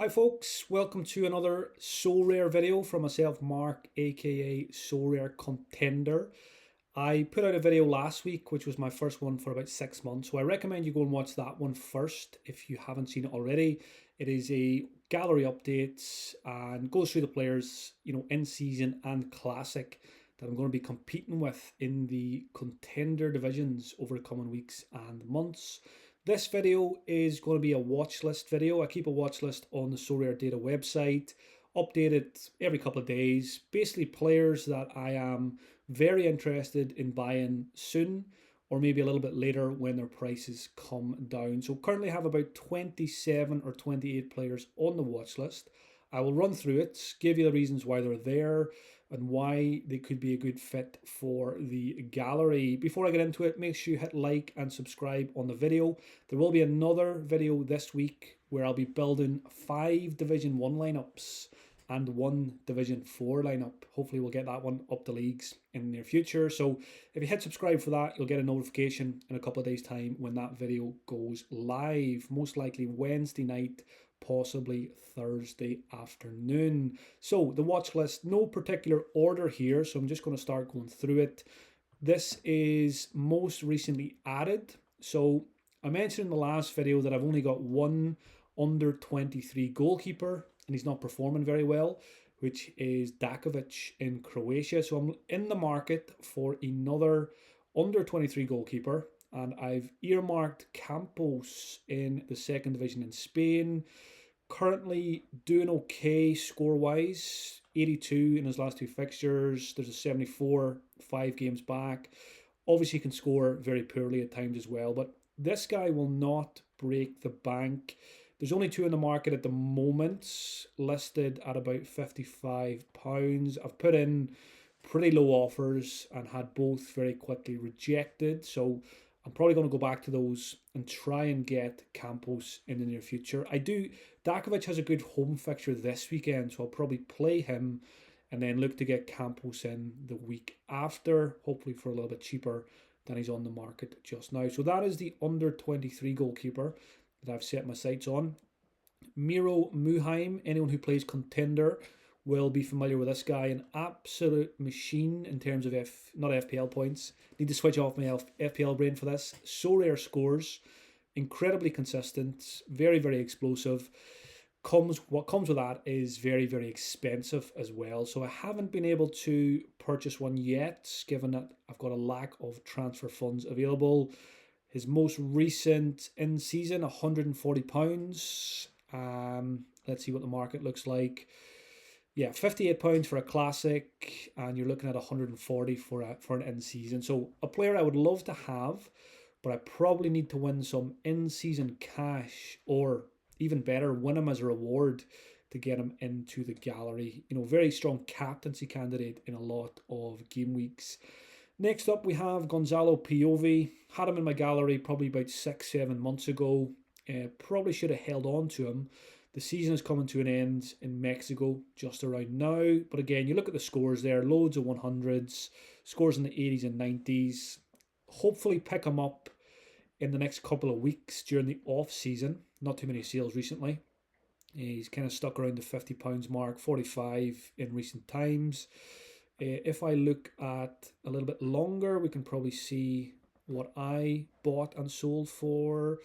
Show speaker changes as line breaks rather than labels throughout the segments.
Hi folks, welcome to another Sorare video from myself, Mark, aka Sorare Contender. I put out a video last week, which was my first one for about 6 months, so I recommend you go and watch that one first if you haven't seen it already. It is a gallery update and goes through the players, in season and classic that I'm going to be competing with in the contender divisions over the coming weeks and months. This video is going to be a watch list video. I keep a watch list on the Sorare Data website, update it every couple of days. Basically, players that I am very interested in buying soon or maybe a little bit later when their prices come down. So currently I have about 27 or 28 players on the watch list. I will run through it, give you the reasons why they're there and why they could be a good fit for the gallery. Before I get into it, make sure you hit like and subscribe on the video. There will be another video this week where I'll be building 5 Division 1 lineups and 1 Division 4 lineup. Hopefully we'll get that one up to leagues in the near future. So if you hit subscribe for that, you'll get a notification in a couple of days' time when that video goes live. Most likely Wednesday night, possibly Thursday afternoon. So the watch list, no particular order here, so I'm just going to start going through it. This is most recently added. So I mentioned in the last video that I've only got one under 23 goalkeeper and he's not performing very well, which is Dakovic in Croatia. So I'm in the market for another under 23 goalkeeper, and I've earmarked Campos in the second division in Spain. Currently doing okay score-wise, 82 in his last 2 fixtures. There's a 74, 5 games back. Obviously he can score very poorly at times as well, but this guy will not break the bank. There's only 2 in the market at the moment, listed at about £55. I've put in pretty low offers and had both very quickly rejected. So I'm probably going to go back to those and try and get Campos in the near future. Dakovic has a good home fixture this weekend, so I'll probably play him and then look to get Campos in the week after, hopefully for a little bit cheaper than he's on the market just now. So that is the under 23 goalkeeper that I've set my sights on. Miro Muheim, anyone who plays Contender will be familiar with this guy. An absolute machine in terms of not FPL points. Need to switch off my FPL brain for this. Sorare scores, incredibly consistent, very, very explosive. What comes with that is very, very expensive as well. So I haven't been able to purchase one yet, given that I've got a lack of transfer funds available. His most recent in season, £140. Let's see what the market looks like. Yeah, £58 for a classic, and you're looking at 140 for an in season. So a player I would love to have, but I probably need to win some in season cash, or even better, win him as a reward to get him into the gallery. Very strong captaincy candidate in a lot of game weeks. Next up, we have Gonzalo Piovi. Had him in my gallery probably about 6-7 months ago. Probably should have held on to him. The season is coming to an end in Mexico just around now. But again, you look at the scores there, loads of 100s, scores in the 80s and 90s. Hopefully pick him up in the next couple of weeks during the off season. Not too many sales recently. He's kind of stuck around the £50 mark, 45 in recent times. If I look at a little bit longer, we can probably see what I bought and sold for.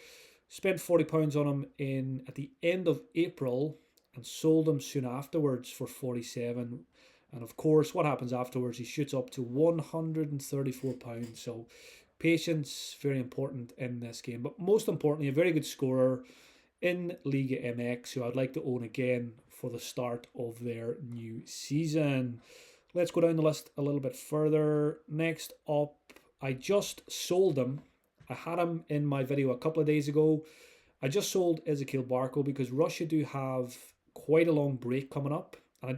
Spent £40 on him at the end of April and sold him soon afterwards for 47. And of course, what happens afterwards? He shoots up to £134. So patience, very important in this game. But most importantly, a very good scorer in Liga MX, who I'd like to own again for the start of their new season. Let's go down the list a little bit further. Next up, I just sold him. I had him in my video a couple of days ago. I just sold Ezequiel Barco because Russia do have quite a long break coming up. And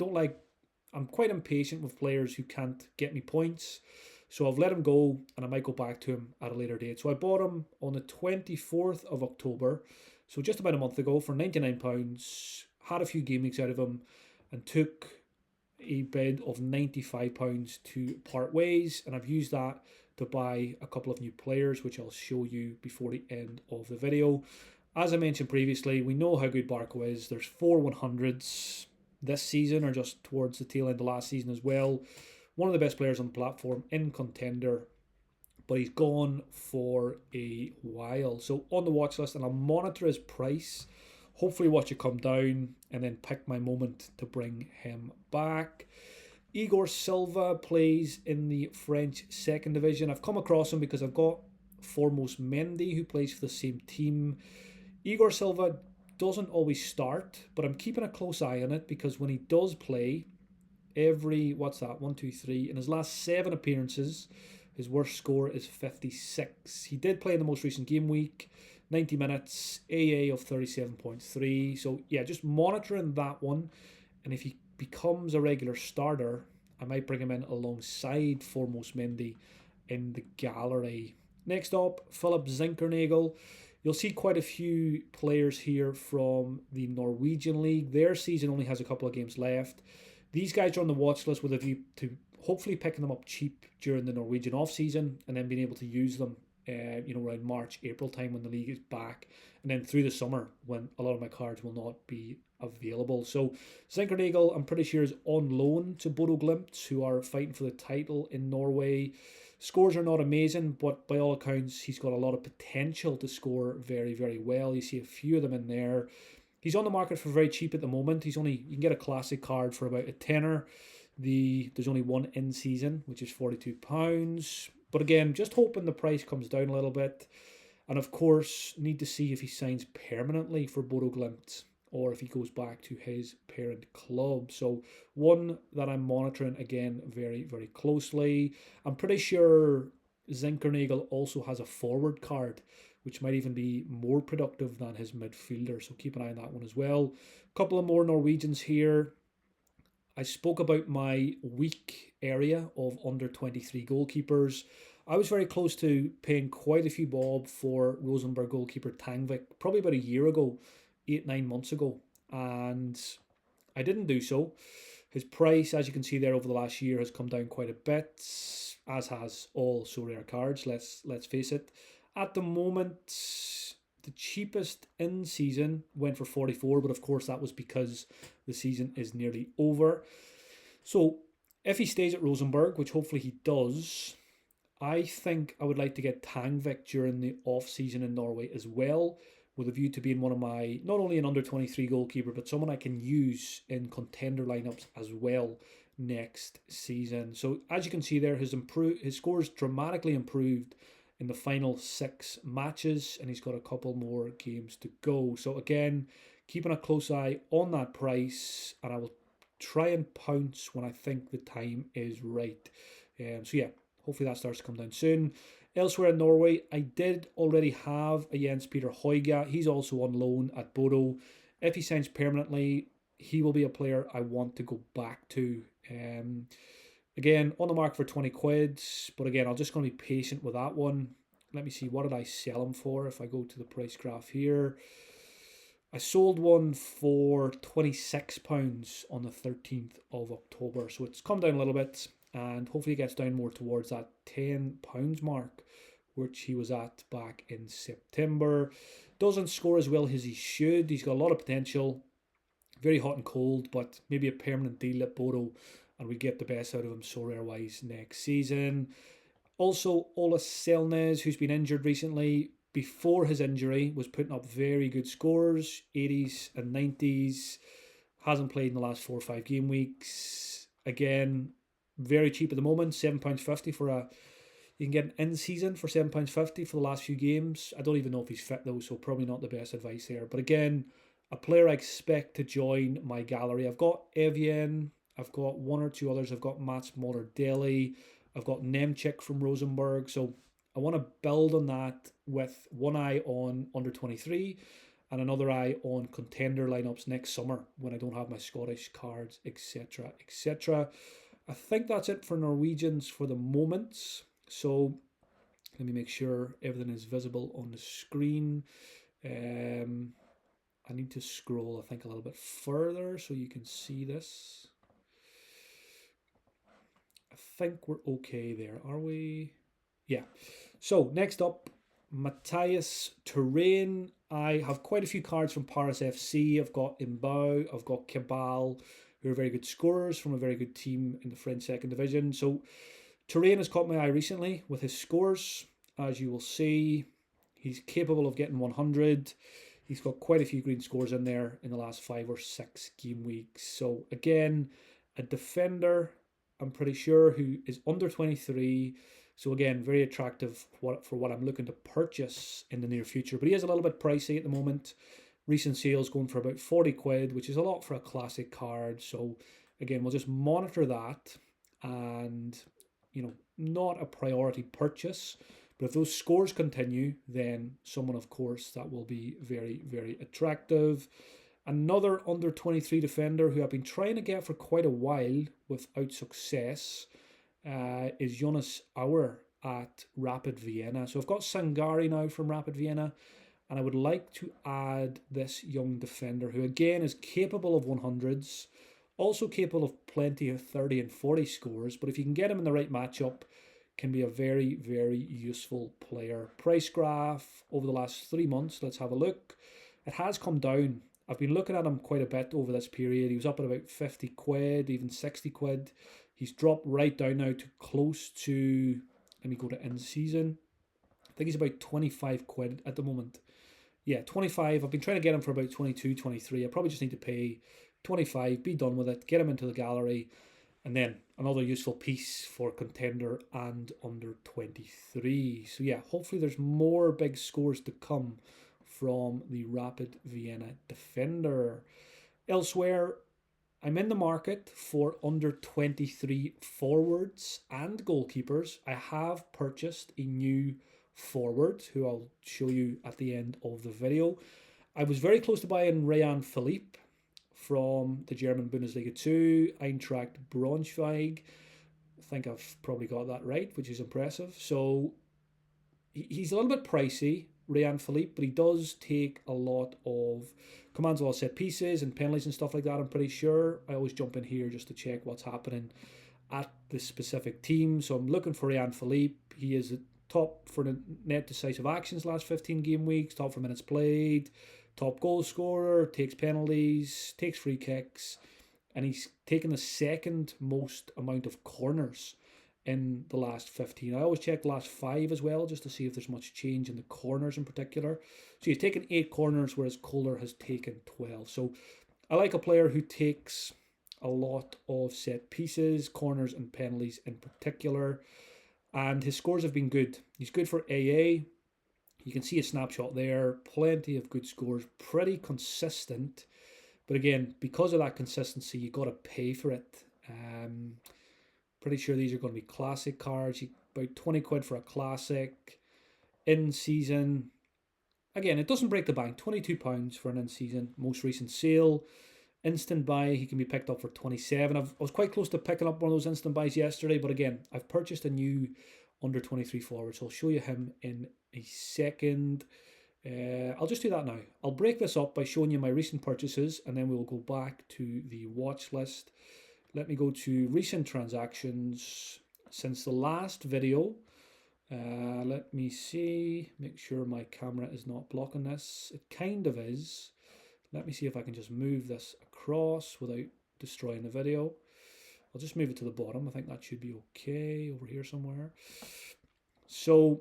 I'm quite impatient with players who can't get me points. So I've let him go and I might go back to him at a later date. So I bought him on the 24th of October. So just about a month ago for £99. Had a few game weeks out of him and took a bid of £95 to part ways, and I've used that to buy a couple of new players, which I'll show you before the end of the video. as I mentioned previously, we know how good Barco is. There's 4 100s this season, or just towards the tail end of last season as well. One of the best players on the platform in Contender, but he's gone for a while. So on the watch list, and I'll monitor his price, hopefully watch it come down, and then pick my moment to bring him back. Igor Silva plays in the French second division. I've come across him because I've got Foremost Mendy, who plays for the same team. Igor Silva doesn't always start, but I'm keeping a close eye on it because when he does play, every, what's that, 1, 2, 3, in his last 7 appearances, his worst score is 56. He did play in the most recent game week, 90 minutes, AA of 37.3. So yeah, just monitoring that one. And if he becomes a regular starter, I might bring him in alongside Foremost Mendy in the gallery. Next up, Philip Zinkernagel. You'll see quite a few players here from the Norwegian league. Their season only has a couple of games left. These guys are on the watch list with a view to hopefully picking them up cheap during the Norwegian off-season and then being able to use them around March, April time when the league is back, and then through the summer when a lot of my cards will not be available. So Zinkernagel, I'm pretty sure, is on loan to Bodo Glimt, who are fighting for the title in Norway. Scores are not amazing, but by all accounts, he's got a lot of potential to score very, very well. You see a few of them in there. He's on the market for very cheap at the moment. You can get a classic card for about a tenner. There's only one in season, which is £42. But again, just hoping the price comes down a little bit. And of course, need to see if he signs permanently for Bodo Glimt or if he goes back to his parent club. So one that I'm monitoring again very, very closely. I'm pretty sure Zinkernagel also has a forward card, which might even be more productive than his midfielder. So keep an eye on that one as well. A couple of more Norwegians here. I spoke about my weak area of under 23 goalkeepers. I was very close to paying quite a few bob for Rosenborg goalkeeper Tangvik, probably about a year ago, 8-9 months ago, and I didn't do so. His price, as you can see there over the last year, has come down quite a bit, as has all Sorare cards, let's face it. At the moment, the cheapest in season went for 44, but of course that was because the season is nearly over. So if he stays at Rosenborg, which hopefully he does, I think I would like to get Tangvik during the off-season in Norway as well, with a view to being one of my, not only an under-23 goalkeeper, but someone I can use in contender lineups as well next season. So as you can see there, his scores dramatically improved in the final 6 matches, and he's got a couple more games to go. So again, keeping a close eye on that price, and I will try and pounce when I think the time is right. So yeah, hopefully that starts to come down soon. Elsewhere in Norway, I did already have a Jens Peter Højgård. He's also on loan at Bodo. If he signs permanently, he will be a player I want to go back to. Again, on the mark for 20 quid, but again, I'm just going to be patient with that one. Let me see, what did I sell him for? If I go to the price graph here, I sold one for £26 on the 13th of October. So it's come down a little bit, and hopefully it gets down more towards that £10 mark, which he was at back in September. Doesn't score as well as he should. He's got a lot of potential. Very hot and cold, but maybe a permanent deal at Bodo, and we get the best out of him Sorare-wise next season. Also, Ola Selnes, who's been injured recently, before his injury was putting up very good scores, 80s and 90s. Hasn't played in the last 4 or 5 game weeks. Again, very cheap at the moment, £7.50 for a... You can get an in-season for £7.50 for the last few games. I don't even know if he's fit though, so probably not the best advice there. But again, a player I expect to join my gallery. I've got Evian, I've got 1 or 2 others. I've got Mats Moller-Deli, I've got Nemchik from Rosenborg. So I want to build on that with one eye on under 23 and another eye on contender lineups next summer when I don't have my Scottish cards, etc., etc. I think that's it for Norwegians for the moment. So let me make sure everything is visible on the screen. I need to scroll, I think, a little bit further so you can see this. I think we're okay there, are we? Yeah. So next up, Matthias Terrain. I have quite a few cards from Paris FC. I've got Imbao, I've got Cabal, who are very good scorers from a very good team in the French second division. So Terrain has caught my eye recently with his scores. As you will see, he's capable of getting 100. He's got quite a few green scores in there in the last 5 or 6 game weeks. So again, a defender, I'm pretty sure, who is under 23. So again, very attractive for what I'm looking to purchase in the near future. But he is a little bit pricey at the moment. Recent sales going for about 40 quid, which is a lot for a classic card. So again, we'll just monitor that, and not a priority purchase. But if those scores continue, then someone, of course, that will be very, very attractive. Another under 23 defender who I've been trying to get for quite a while without success is Jonas Auer at Rapid Vienna. So I've got Sangari now from Rapid Vienna, and I would like to add this young defender who, again, is capable of 100s, also capable of plenty of 30 and 40 scores, but if you can get him in the right matchup, can be a very, very useful player. Price graph over the last 3 months, let's have a look. It has come down. I've been looking at him quite a bit over this period. He was up at about 50 quid, even 60 quid. He's dropped right down now to close to, let me go to in season. I think he's about 25 quid at the moment. Yeah, 25. I've been trying to get him for about 22, 23. I probably just need to pay 25, be done with it, get him into the gallery, and then another useful piece for Contender and under 23. So yeah, hopefully there's more big scores to come from the Rapid Vienna defender. Elsewhere, I'm in the market for under 23 forwards and goalkeepers. I have purchased a new forward who I'll show you at the end of the video. I was very close to buying Rayan Philippe from the German Bundesliga 2, Eintracht Braunschweig. I think I've probably got that right, which is impressive. So he's a little bit pricey, Rayan Philippe, but he does take a lot of commands, a lot of set pieces and penalties and stuff like that, I'm pretty sure. I always jump in here just to check what's happening at the specific team. So I'm looking for Rayan Philippe. He is top for the net decisive actions last 15 game weeks, top for minutes played, top goal scorer, takes penalties, takes free kicks, and he's taken the second most amount of corners in the last 15. I always check the last 5 as well, just to see if there's much change in the corners in particular. So he's taken 8 corners, whereas Kohler has taken 12. So I like a player who takes a lot of set pieces, corners and penalties in particular. And his scores have been good. He's good for AA. You can see a snapshot there. Plenty of good scores. Pretty consistent. But again, because of that consistency, you got to pay for it. Pretty sure these are going to be classic cards. About 20 quid for a classic. In season. Again, it doesn't break the bank. £22 for an in season. Most recent sale. Instant buy, he can be picked up for 27. I was quite close to picking up one of those instant buys yesterday, but again, I've purchased a new under 23 forward, so I'll show you him in a second. I'll just do that now. I'll break this up by showing you my recent purchases, and then we'll go back to the watch list. Let me go to recent transactions since the last video. Let me see, make sure my camera is not blocking this. It kind of is. Let me see if I can just move this across without destroying the video. I'll just move it to the bottom. I think that should be okay over here somewhere. So,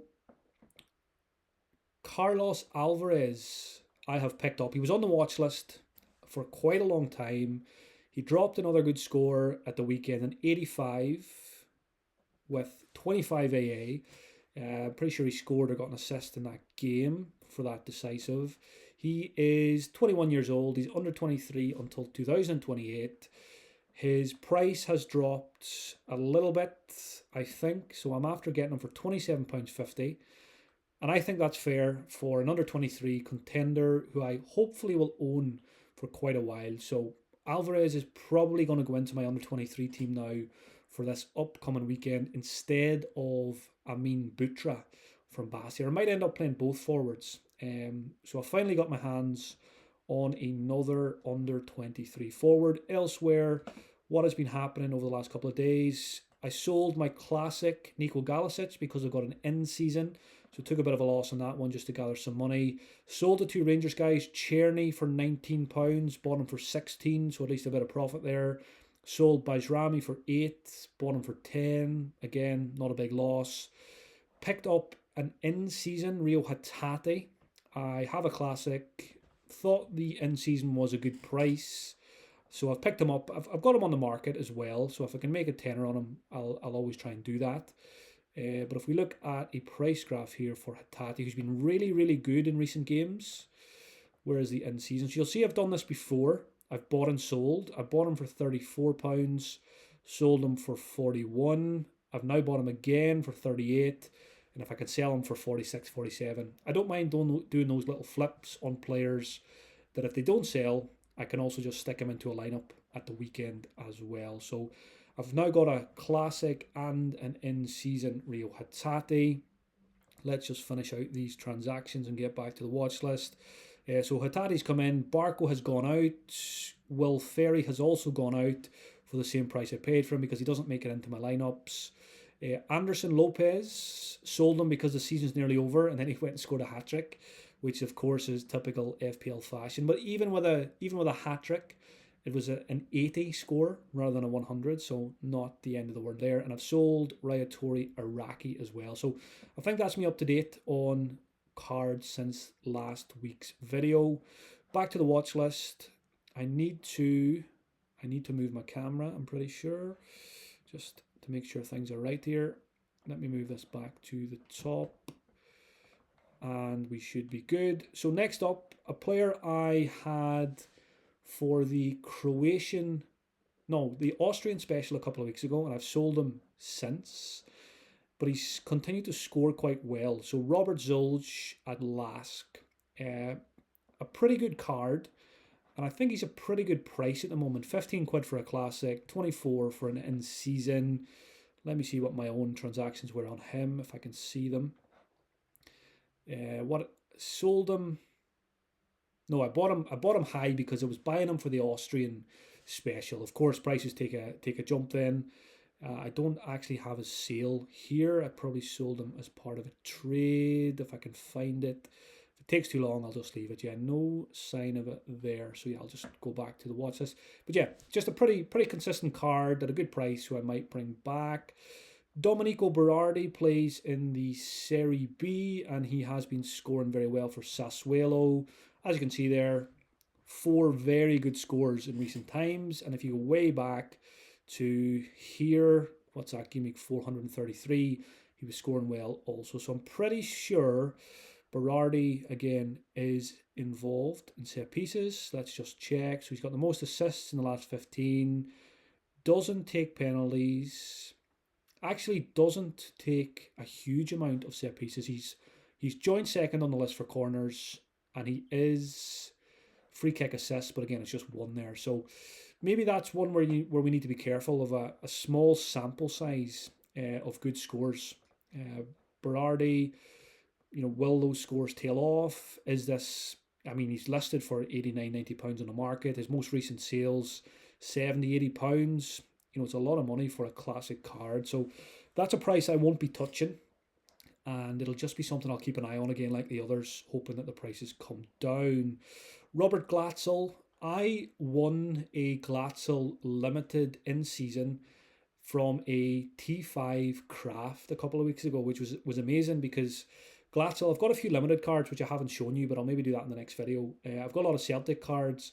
Carlos Alvarez, I have picked up. He was on the watch list for quite a long time. He dropped another good score at the weekend, an 85 with 25 AA. I'm pretty sure he scored or got an assist in that game for that decisive. He is 21 years old. He's under 23 until 2028. His price has dropped a little bit, I think. So I'm after getting him for £27.50. And I think that's fair for an under 23 contender who I hopefully will own for quite a while. So Alvarez is probably going to go into my under 23 team now for this upcoming weekend instead of Amin Butra from Basir. I might end up playing both forwards. So I finally got my hands on another under 23 forward. Elsewhere, what has been happening over the last couple of days? I sold my classic Niko Galicic because I got an in season. So took a bit of a loss on that one just to gather some money. Sold the two Rangers guys, Cherny for £19, bought him for 16, so at least a bit of profit there. Sold Bajrami for 8, bought him for 10, again, not a big loss. Picked up an in-season Rio Hatate. I have a classic, thought the in-season was a good price, so I've picked him up. I've got him on the market as well, so if I can make a tenner on him, I'll always try and do that. But if we look at a price graph here for Hatate, who's been really, really good in recent games, where is the in-season? So you'll see I've done this before. I've bought and sold. I bought him for £34, sold him for 41. I've now bought him again for 38, and if I can sell him for 46, 47. I don't mind doing those little flips on players that if they don't sell, I can also just stick them into a lineup at the weekend as well. So I've now got a classic and an in-season Rio Hatate. Let's just finish out these transactions and get back to the watch list. So Hatate's come in. Barco has gone out. Will Ferry has also gone out for the same price I paid for him because he doesn't make it into my lineups. Anderson Lopez, sold him because the season's nearly over, and then he went and scored a hat-trick, which of course is typical FPL fashion. But even with a hat-trick, it was an 80 score rather than a 100, so not the end of the world there. And I've sold Rayatori Araki as well. So I think that's me up to date on cards since last week's video. Back to the watch list. I need to move my camera, I'm pretty sure, just to make sure things are right here. Let me move this back to the top, and we should be good. So next up, a player I had for the Austrian special a couple of weeks ago, and I've sold him since, but he's continued to score quite well. So Robert Zulj at Lask, a pretty good card, and I think he's a pretty good price at the moment. 15 quid for a classic, 24 for an in-season. Let me see what my own transactions were on him, if I can see them. What sold him? No, I bought him high because I was buying him for the Austrian special. Of course, prices take a jump then. I don't actually have a sale here. I probably sold him as part of a trade if I can find it. If it takes too long, I'll just leave it. Yeah, no sign of it there. So yeah, I'll just go back to the watch list. But yeah, just a pretty consistent card at a good price who I might bring back. Domenico Berardi plays in the Serie B, and he has been scoring very well for Sassuolo. As you can see there, 4 very good scores in recent times. And if you go way back to here, what's that, game week 433, he was scoring well also. So I'm pretty sure Berardi, again, is involved in set pieces. Let's just check. So he's got the most assists in the last 15, doesn't take penalties, actually doesn't take a huge amount of set pieces. He's joint second on the list for corners, and he is free kick assists, but again, it's just 1 there. So maybe that's one where we need to be careful of a small sample size of good scores. Berardi, will those scores tail off? Is this, he's listed for £89-90 on the market. His most recent sales, £70-80. It's a lot of money for a classic card. So that's a price I won't be touching. And it'll just be something I'll keep an eye on again, like the others, hoping that the prices come down. Robert Glatzel. I won a Glatzel limited in season from a T5 craft a couple of weeks ago, which was amazing because Glatzel, I've got a few limited cards which I haven't shown you, but I'll maybe do that in the next video. I've got a lot of Celtic cards.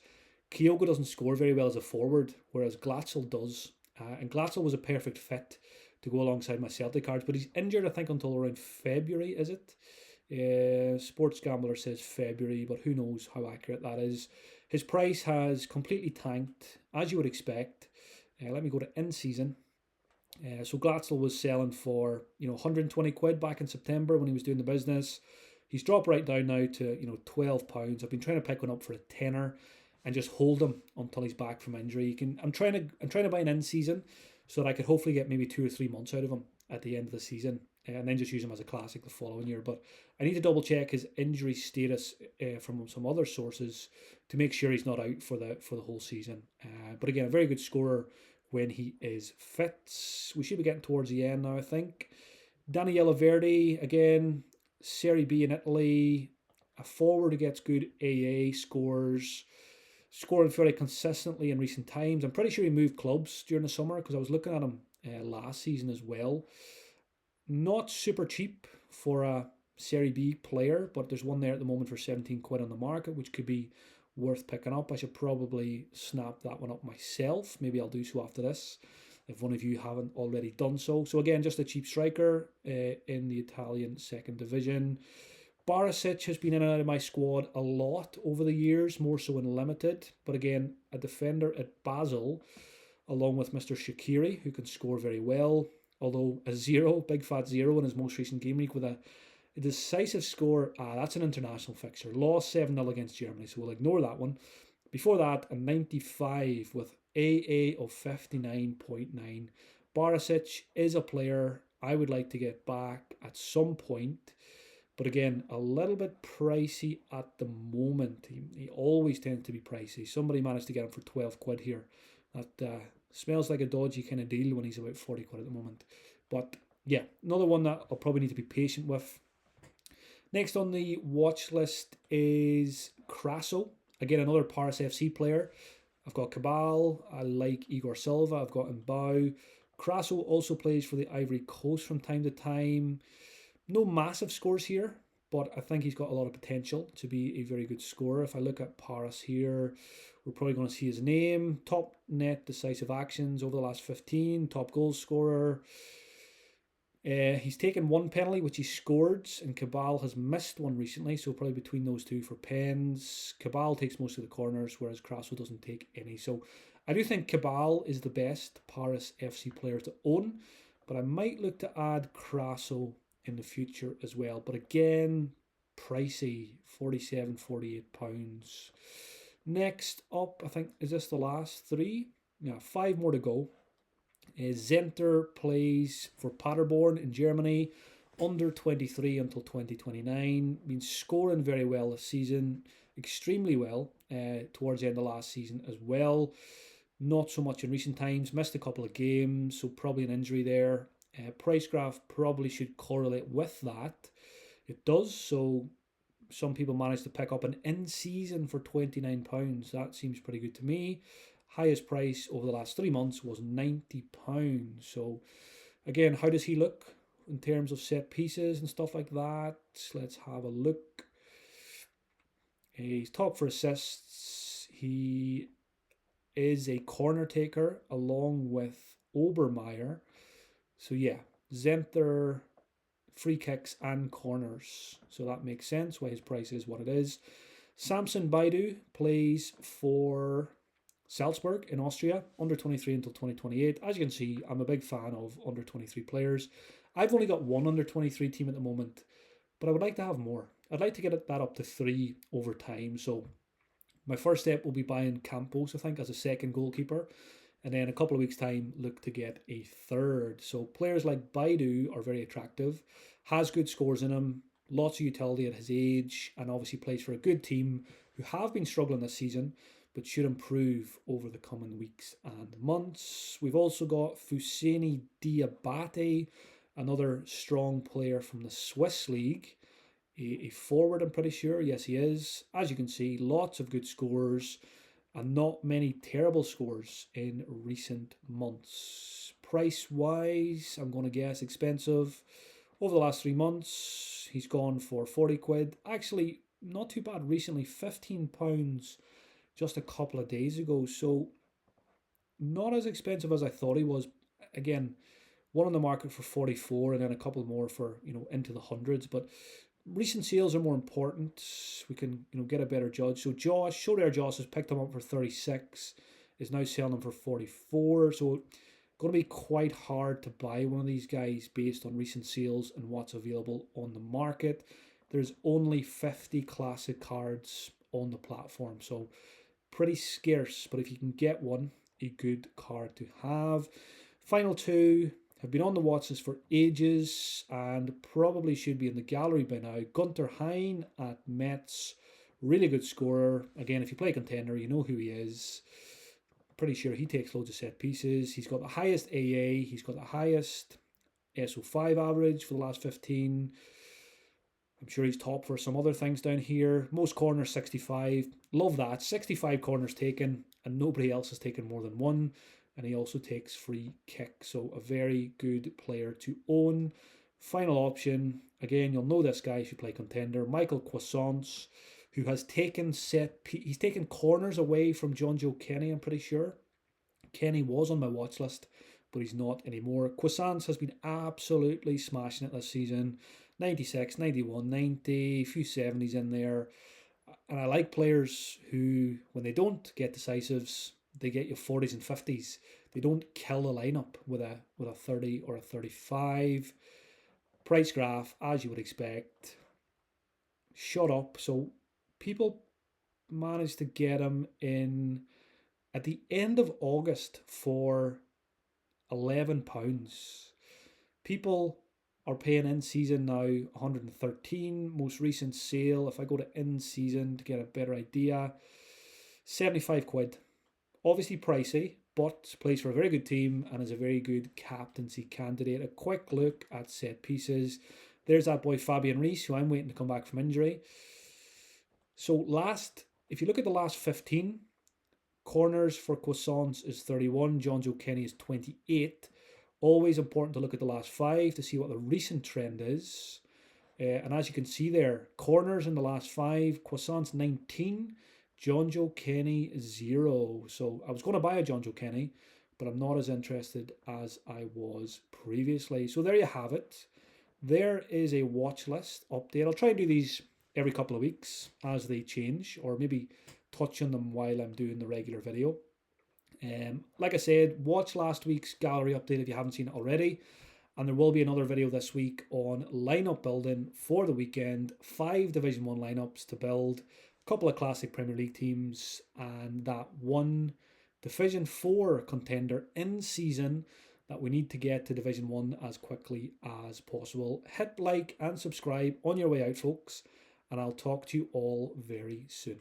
Kyogo doesn't score very well as a forward, whereas Glatzel does. And Glatzel was a perfect fit to go alongside my Celtic cards, but he's injured, I think, until around February, is it? Sports Gambler says February, but who knows how accurate that is. His price has completely tanked, as you would expect. Let me go to in-season. So Glatzel was selling for 120 quid back in September when he was doing the business. He's dropped right down now to £12. I've been trying to pick one up for a tenner and just hold him until he's back from injury. I'm trying to buy an in-season so that I could hopefully get maybe 2 or 3 months out of him at the end of the season, and then just use him as a classic the following year. But I need to double check his injury status from some other sources to make sure he's not out for the whole season. But again, a very good scorer when he is fit. We should be getting towards the end now, I think. Daniela Verdi, again, Serie B in Italy, a forward who gets good AA scores, scoring fairly consistently in recent times. I'm pretty sure he moved clubs during the summer because I was looking at him last season as well. Not super cheap for a Serie B player, but there's one there at the moment for 17 quid on the market, which could be worth picking up. I should probably snap that one up myself. Maybe I'll do so after this, if one of you haven't already done so. So again, just a cheap striker in the Italian second division. Barisic has been in and out of my squad a lot over the years, more so in limited. But again, a defender at Basel, along with Mr. Shaqiri, who can score very well. Although a 0, big fat 0 in his most recent game week with a decisive score. That's an international fixture. Lost 7-0 against Germany, so we'll ignore that one. Before that, a 95 with AA of 59.9. Barisic is a player I would like to get back at some point. But again, a little bit pricey at the moment. He always tends to be pricey. Somebody managed to get him for 12 quid here. That smells like a dodgy kind of deal when he's about 40 quid at the moment. But yeah, another one that I'll probably need to be patient with. Next on the watch list is Crasso. Again, another Paris FC player. I've got Cabal. I like Igor Silva. I've got Mbao. Crasso also plays for the Ivory Coast from time to time. No massive scores here, but I think he's got a lot of potential to be a very good scorer. If I look at Paris here, we're probably going to see his name. Top net decisive actions over the last 15. Top goal scorer. He's taken one penalty, which he scored, and Cabal has missed one recently, so probably between those two for pens. Cabal takes most of the corners, whereas Crasso doesn't take any. So I do think Cabal is the best Paris FC player to own, but I might look to add Crasso in the future as well. But again, pricey, 47, 48 pounds. Next up, I think, is this the last 3? Yeah, 5 more to go. Zenter plays for Paderborn in Germany, under 23 until 2029. Been scoring very well this season, extremely well towards the end of last season as well. Not so much in recent times, missed a couple of games, so probably an injury there. Price graph probably should correlate with that. It does, so some people managed to pick up an in-season for £29. That seems pretty good to me. Highest price over the last 3 months was £90. So again, how does he look in terms of set pieces and stuff like that? Let's have a look. He's top for assists. He is a corner taker along with Obermeier. So yeah, Zenther, free kicks and corners. So that makes sense why his price is what it is. Samson Baidu plays for Salzburg in Austria, under 23 until 2028. As you can see, I'm a big fan of under 23 players. I've only got one under 23 team at the moment, but I would like to have more. I'd like to get that up to 3 over time. So my first step will be buying Campos, I think, as a second goalkeeper. And then a couple of weeks' time, look to get a third. So players like Baidu are very attractive. Has good scores in him. Lots of utility at his age. And obviously plays for a good team who have been struggling this season, but should improve over the coming weeks and months. We've also got Fousseni Diabate, another strong player from the Swiss League. A forward, I'm pretty sure. Yes, he is. As you can see, lots of good scores and not many terrible scores in recent months. Price-wise, I'm going to guess expensive. Over the last 3 months, he's gone for 40 quid. Actually, not too bad recently, £15 just a couple of days ago. So not as expensive as I thought he was. Again, one on the market for 44 and then a couple more for, into the hundreds. But recent sales are more important. We can, get a better judge. So Sorare Josh has picked him up for 36, is now selling him for 44. So going to be quite hard to buy one of these guys based on recent sales and what's available on the market. There's only 50 classic cards on the platform, so pretty scarce. But if you can get one, a good card to have. Final 2 have been on the watch list for ages and probably should be in the gallery by now. Gunter Hein at Metz, really good scorer. Again, if you play Contender, you know who he is. Pretty sure he takes loads of set pieces. He's got the highest AA. He's got the highest SO5 average for the last 15. I'm sure he's top for some other things down here. Most corners, 65. Love that. 65 corners taken, and nobody else has taken more than one. And he also takes free kicks. So a very good player to own. Final option. Again, you'll know this guy if you play Contender. Michael Croissants, who has taken he's taken corners away from John Joe Kenny, I'm pretty sure. Kenny was on my watch list, but he's not anymore. Croissants has been absolutely smashing it this season. 96, 91, 90, a few 70s in there. And I like players who, when they don't get decisives, they get you 40s and 50s. They don't kill the lineup with a 30 or a 35. Price graph, as you would expect, shut up. So people managed to get him in at the end of August for £11. People are paying in season now 113. Most recent sale, if I go to in season to get a better idea, 75 quid. Obviously pricey, but plays for a very good team and is a very good captaincy candidate. A quick look at set pieces. There's that boy Fabian Rees, who I'm waiting to come back from injury. So if you look at the last 15, corners for Croissants is 31, John Joe Kenny is 28. Always important to look at the last 5 to see what the recent trend is. And as you can see there, corners in the last 5, Croissants 19, John Joe Kenny 0. So I was going to buy a John Joe Kenny, but I'm not as interested as I was previously. So there you have it. There is a watch list update. I'll try and do these every couple of weeks as they change, or maybe touch on them while I'm doing the regular video. Like I said, watch last week's gallery update if you haven't seen it already. And there will be another video this week on lineup building for the weekend. 5 Division 1 lineups to build, a couple of classic Premier League teams, and that one Division 4 contender in season that we need to get to Division 1 as quickly as possible. Hit like and subscribe on your way out, folks, and I'll talk to you all very soon.